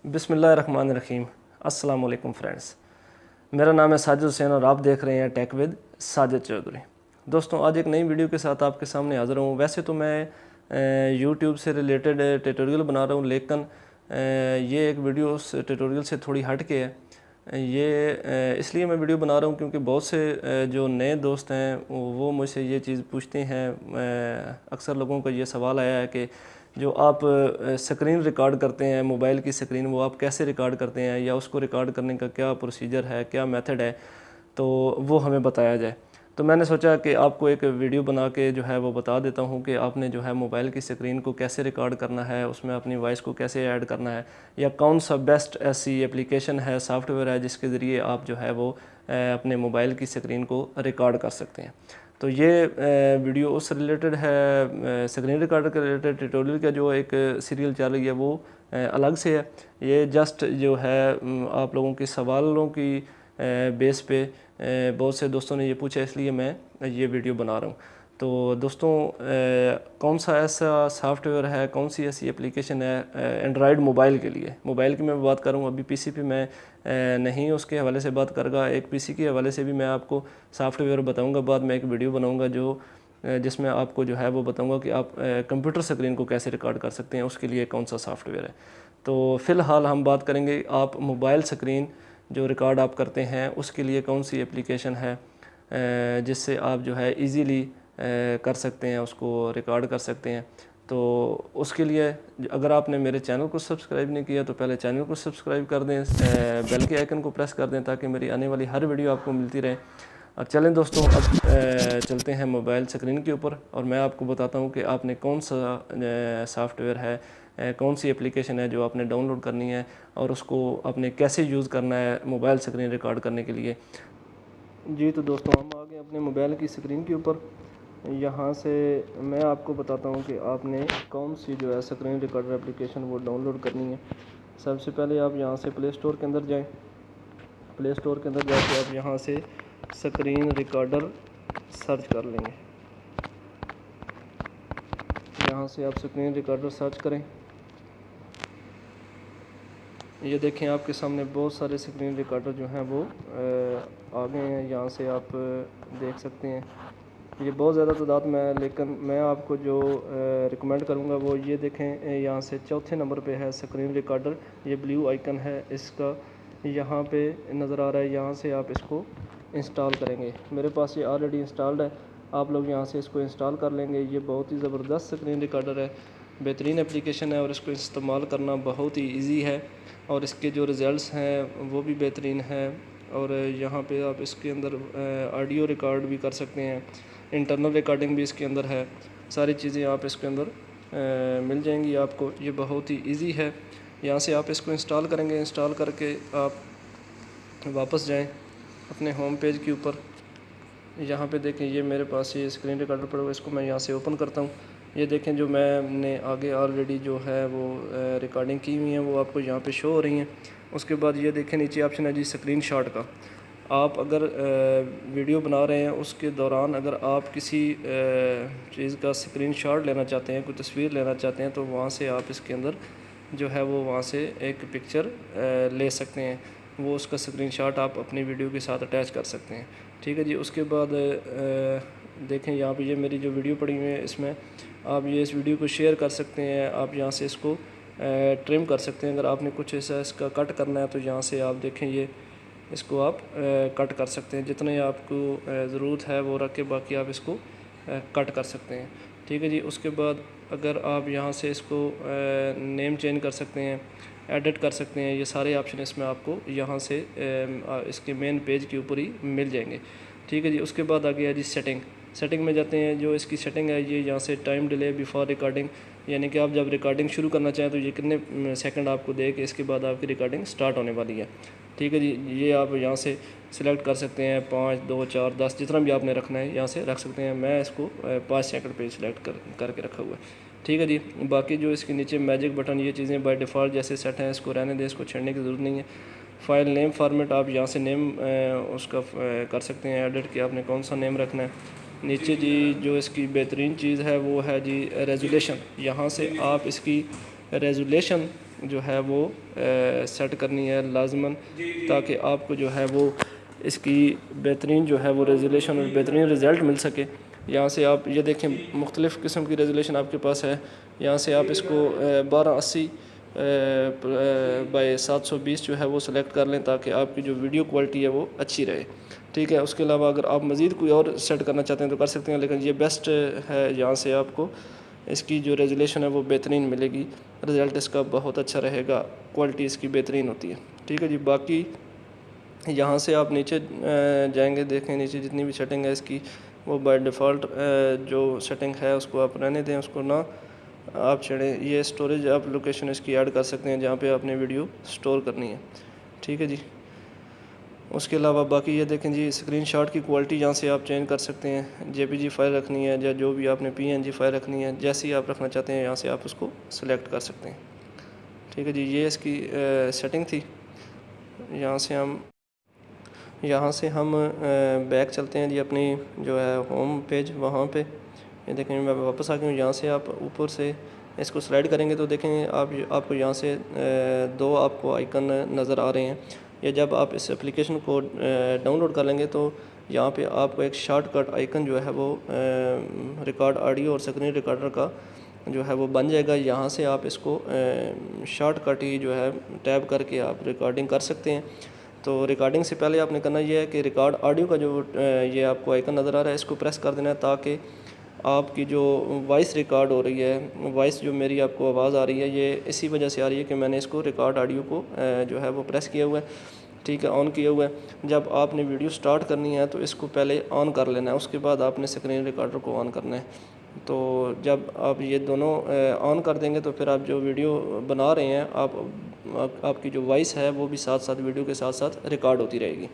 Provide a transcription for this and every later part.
बिस्मिल्लाहिर्रहमानिर्रहीम। अस्सलाम वालेकुम फ्रेंड्स, मेरा नाम है साजिद हुसैन और आप देख रहे हैं टेक विद साजिद चौधरी। दोस्तों, आज एक नई वीडियो के साथ आपके सामने हाज़िर हूँ। वैसे तो मैं यूट्यूब से रिलेटेड ट्यूटोरियल बना रहा हूँ, लेकिन ये एक वीडियो उस ट्यूटोरियल से थोड़ी हट के है। ये इसलिए मैं वीडियो बना रहा हूँ क्योंकि बहुत से जो नए दोस्त हैं वो मुझसे ये चीज़ पूछते हैं। अक्सर लोगों का ये सवाल आया है कि जो आप स्क्रीन रिकॉर्ड करते हैं, मोबाइल की स्क्रीन, वो आप कैसे रिकॉर्ड करते हैं या उसको रिकॉर्ड करने का क्या प्रोसीजर है, क्या मेथड है, तो वो हमें बताया जाए। तो मैंने सोचा कि आपको एक वीडियो बना के जो है वो बता देता हूँ कि आपने जो है मोबाइल की स्क्रीन को कैसे रिकॉर्ड करना है, उसमें अपनी वॉइस को कैसे ऐड करना है, या कौन सा बेस्ट ऐसी एप्लीकेशन है, सॉफ्टवेयर है जिसके ज़रिए आप जो है वो अपने मोबाइल की स्क्रीन को रिकॉर्ड कर सकते हैं। तो ये वीडियो उस रिलेटेड है, स्क्रीन रिकॉर्डर के रिलेटेड ट्यूटोरियल का जो एक सीरियल चल रही है वो अलग से है। ये जस्ट जो है आप लोगों के सवालों की बेस पे बहुत से दोस्तों ने ये पूछा, इसलिए मैं ये वीडियो बना रहा हूँ। तो दोस्तों, कौन सा ऐसा सॉफ्टवेयर है, कौन सी ऐसी एप्लीकेशन है एंड्रॉयड मोबाइल के लिए। मोबाइल की मैं बात करूँ, अभी पीसी पे मैं नहीं उसके हवाले से बात करूँगा। एक पीसी के हवाले से भी मैं आपको सॉफ्टवेयर बताऊँगा। बाद में एक वीडियो बनाऊँगा जो जिसमें आपको जो है वो बताऊँगा कि आप कंप्यूटर स्क्रीन को कैसे रिकॉर्ड कर सकते हैं, उसके लिए कौन सा सॉफ्टवेयर है। तो फ़िलहाल हम बात करेंगे आप मोबाइल स्क्रीन जो रिकॉर्ड आप करते हैं उसके लिए कौन सी एप्लीकेशन है जिससे आप जो है इजीली कर सकते हैं, उसको रिकॉर्ड कर सकते हैं। तो उसके लिए अगर आपने मेरे चैनल को सब्सक्राइब नहीं किया तो पहले चैनल को सब्सक्राइब कर दें, बेल के आइकन को प्रेस कर दें ताकि मेरी आने वाली हर वीडियो आपको मिलती रहे। और चलें दोस्तों, अब चलते हैं मोबाइल स्क्रीन के ऊपर और मैं आपको बताता हूँ कि आपने कौन सा सॉफ्टवेयर है, कौन सी एप्लीकेशन है जो आपने डाउनलोड करनी है और उसको आपने कैसे यूज़ करना है मोबाइल स्क्रीन रिकॉर्ड करने के लिए। जी तो दोस्तों, हम आ गए अपने मोबाइल की स्क्रीन के ऊपर। यहाँ से मैं आपको बताता हूँ कि आपने कौन सी जो है स्क्रीन रिकॉर्डर एप्लीकेशन वो डाउनलोड करनी है। सबसे पहले आप यहाँ से प्ले स्टोर के अंदर जाएं। प्ले स्टोर के अंदर जाके आप यहाँ से स्क्रीन रिकॉर्डर सर्च कर लेंगे। यहाँ से आप स्क्रीन रिकॉर्डर सर्च करें। ये देखें आपके सामने बहुत सारे स्क्रीन रिकॉर्डर जो हैं वो आ गए हैं। यहाँ से आप देख सकते हैं, ये बहुत ज़्यादा तादाद में है, लेकिन मैं आपको जो रिकमेंड करूँगा वो ये देखें। यहाँ से चौथे नंबर पे है स्क्रीन रिकॉर्डर, ये ब्लू आइकन है इसका, यहाँ पे नज़र आ रहा है। यहाँ से आप इसको इंस्टॉल करेंगे। मेरे पास ये ऑलरेडी इंस्टॉल्ड है, आप लोग यहाँ से इसको इंस्टॉल कर लेंगे। ये बहुत ही ज़बरदस्त स्क्रीन रिकॉर्डर है, बेहतरीन एप्लीकेशन है और इसको इस्तेमाल करना बहुत ही ईजी है और इसके जो रिज़ल्ट्स हैं वो भी बेहतरीन हैं। और यहाँ पे आप इसके अंदर ऑडियो रिकॉर्ड भी कर सकते हैं, इंटरनल रिकॉर्डिंग भी इसके अंदर है। सारी चीज़ें आप इसके अंदर मिल जाएंगी आपको। ये बहुत ही इजी है। यहाँ से आप इसको इंस्टॉल करेंगे। इंस्टॉल करके आप वापस जाएं अपने होम पेज के ऊपर। यहाँ पे देखें, ये मेरे पास ये स्क्रीन रिकॉर्डर पड़ा हुआ है, इसको मैं यहाँ से ओपन करता हूँ। ये देखें जो मैंने आगे ऑलरेडी जो है वो रिकॉर्डिंग की हुई है वो आपको यहाँ पे शो हो रही हैं। उसके बाद ये देखें नीचे ऑप्शन है जी स्क्रीन शॉट का। आप अगर वीडियो बना रहे हैं उसके दौरान अगर आप किसी चीज़ का स्क्रीन शॉट लेना चाहते हैं, कोई तस्वीर लेना चाहते हैं, तो वहाँ से आप इसके अंदर जो है वो वहाँ से एक पिक्चर ले सकते हैं। वो उसका स्क्रीनशॉट आप अपनी वीडियो के साथ अटैच कर सकते हैं। ठीक है जी। उसके बाद देखें यहाँ पे ये मेरी जो वीडियो पड़ी हुई है, इसमें आप ये इस वीडियो को शेयर कर सकते हैं। आप यहाँ से इसको ट्रिम कर सकते हैं। अगर आपने कुछ ऐसा इसका कट करना है तो यहाँ से आप देखें ये इसको आप कट कर सकते हैं। जितने आपको ज़रूरत है वो रख के बाकी आप इसको कट कर सकते हैं। ठीक है जी। उसके बाद अगर आप यहाँ से इसको नेम चेंज कर सकते हैं, एडिट कर सकते हैं। ये सारे ऑप्शन इसमें आपको यहाँ से इसके मेन पेज के ऊपर ही मिल जाएंगे। ठीक है जी। उसके बाद आ गया जी सेटिंग। सेटिंग में जाते हैं। जो इसकी सेटिंग है ये यहाँ से टाइम डिले बिफोर रिकॉर्डिंग, यानी कि आप जब रिकॉर्डिंग शुरू करना चाहें तो ये कितने सेकंड आपको दे कि इसके बाद आपकी रिकॉर्डिंग स्टार्ट होने वाली है। ठीक है जी। ये आप यहाँ से सिलेक्ट कर सकते हैं, 5, 2, 4, 10 जितना भी आपने रखना है यहाँ से रख सकते हैं। मैं इसको 5 सेकंड पे सिलेक्ट करके रखा हुआ है। ठीक है जी। बाकी जो इसके नीचे मैजिक बटन, ये चीज़ें बाय डिफ़ॉल्ट जैसे सेट हैं, इसको रहने दें, इसको छेड़ने की ज़रूरत नहीं है। फ़ाइल नेम फॉर्मेट आप यहाँ से नेम उसका कर सकते हैं एडिट कि आपने कौन सा नेम रखना है। नीचे जी जो इसकी बेहतरीन चीज़ है वो है जी रेजोल्यूशन। यहाँ से आप इसकी रेजोल्यूशन जो है वो सेट करनी है लाजमन, ताकि आपको जो है वो इसकी बेहतरीन जो है वो रेजोल्यूशन और बेहतरीन रिज़ल्ट मिल सके। यहाँ से आप ये देखें मुख्तलिफ़ किस्म की रेजोल्यूशन आपके पास है। यहाँ से आप इसको 1280 बाई 720 जो है वो सिलेक्ट कर लें, ताकि आपकी जो वीडियो क्वालिटी है वो अच्छी रहे। ठीक है, उसके अलावा अगर आप मज़ीद कोई और सेट करना चाहते हैं तो कर सकते हैं, लेकिन ये बेस्ट है। यहाँ से आपको इसकी जो रेजोल्यूशन है वो बेहतरीन मिलेगी, रिज़ल्ट इसका बहुत अच्छा रहेगा, क्वालिटी इसकी बेहतरीन होती है। ठीक है जी। बाकी यहाँ से आप नीचे जाएंगे, देखें नीचे जितनी भी सेटिंग है इसकी वो बाय डिफ़ॉल्ट जो सेटिंग है उसको आप रहने दें, उसको ना आप छेड़ें। ये स्टोरेज आप लोकेशन इसकी ऐड कर सकते हैं जहाँ पे आपने वीडियो स्टोर करनी है। ठीक है जी। उसके अलावा बाकी ये देखें जी, स्क्रीनशॉट की क्वालिटी यहाँ से आप चेंज कर सकते हैं। जेपीजी फ़ाइल रखनी है या जो भी आपने पीएनजी फ़ाइल रखनी है, जैसी आप रखना चाहते हैं यहाँ से आप उसको सेलेक्ट कर सकते हैं। ठीक है जी। ये इसकी सेटिंग थी। यहाँ से हम बैक चलते हैं जी अपनी जो है होम पेज, वहाँ पे ये देखें मैं वापस आ गया हूँ। यहाँ से आप ऊपर से इसको स्लाइड करेंगे तो देखें आपको यहाँ से दो आपको आइकन नज़र आ रहे हैं। या जब आप इस एप्लीकेशन को डाउनलोड कर लेंगे तो यहाँ पे आपको एक शॉर्टकट आइकन जो है वो रिकॉर्ड ऑडियो और स्क्रीन रिकॉर्डर का जो है वो बन जाएगा। यहाँ से आप इसको शॉर्टकट ही जो है टैब करके आप रिकॉर्डिंग कर सकते हैं। तो रिकॉर्डिंग से पहले आपने करना ये है कि रिकॉर्ड ऑडियो का जो ये आपको आइकन नज़र आ रहा है इसको प्रेस कर देना है, ताकि आपकी जो वॉइस रिकॉर्ड हो रही है, वॉइस जो मेरी आपको आवाज़ आ रही है, ये इसी वजह से आ रही है कि मैंने इसको रिकॉर्ड ऑडियो को जो है वो प्रेस किया हुआ है। ठीक है, ऑन किया हुआ है। जब आपने वीडियो स्टार्ट करनी है तो इसको पहले ऑन कर लेना है, उसके बाद आपने स्क्रीन रिकॉर्डर को ऑन करना है। तो जब आप ये दोनों ऑन कर देंगे तो फिर आप जो वीडियो बना रहे हैं आपकी जो वॉइस है वो भी साथ साथ वीडियो के साथ साथ रिकॉर्ड होती रहेगी।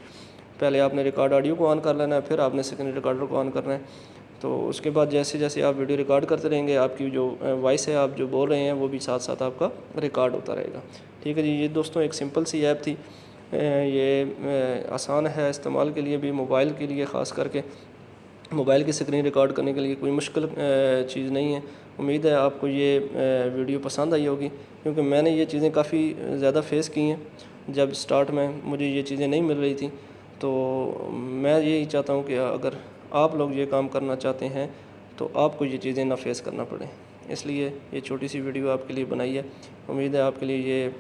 पहले आपने रिकॉर्ड ऑडियो को ऑन कर लेना है, फिर आपने स्क्रीन रिकॉर्डर को ऑन करना है। तो उसके बाद जैसे जैसे आप वीडियो रिकॉर्ड करते रहेंगे, आपकी जो वॉइस है आप जो बोल रहे हैं वो भी साथ साथ आपका रिकॉर्ड होता रहेगा। ठीक है जी। ये दोस्तों एक सिंपल सी ऐप थी, ये आसान है इस्तेमाल के लिए भी, मोबाइल के लिए ख़ास करके मोबाइल की स्क्रीन रिकॉर्ड करने के लिए कोई मुश्किल चीज़ नहीं है। उम्मीद है आपको ये वीडियो पसंद आई होगी, क्योंकि मैंने ये चीज़ें काफ़ी ज़्यादा फेस की हैं। जब स्टार्ट में मुझे ये चीज़ें नहीं मिल रही थी, तो मैं यही चाहता हूँ कि अगर आप लोग ये काम करना चाहते हैं तो आपको ये चीज़ें ना फेस करना पड़े, इसलिए ये छोटी सी वीडियो आपके लिए बनाई है। उम्मीद है आपके लिए ये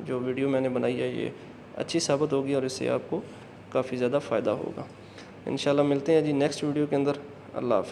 जो वीडियो मैंने बनाई है ये अच्छी साबित होगी और इससे आपको काफ़ी ज़्यादा फ़ायदा होगा। इंशाल्लाह मिलते हैं जी नेक्स्ट वीडियो के अंदर। अल्लाह हाफ़िज़।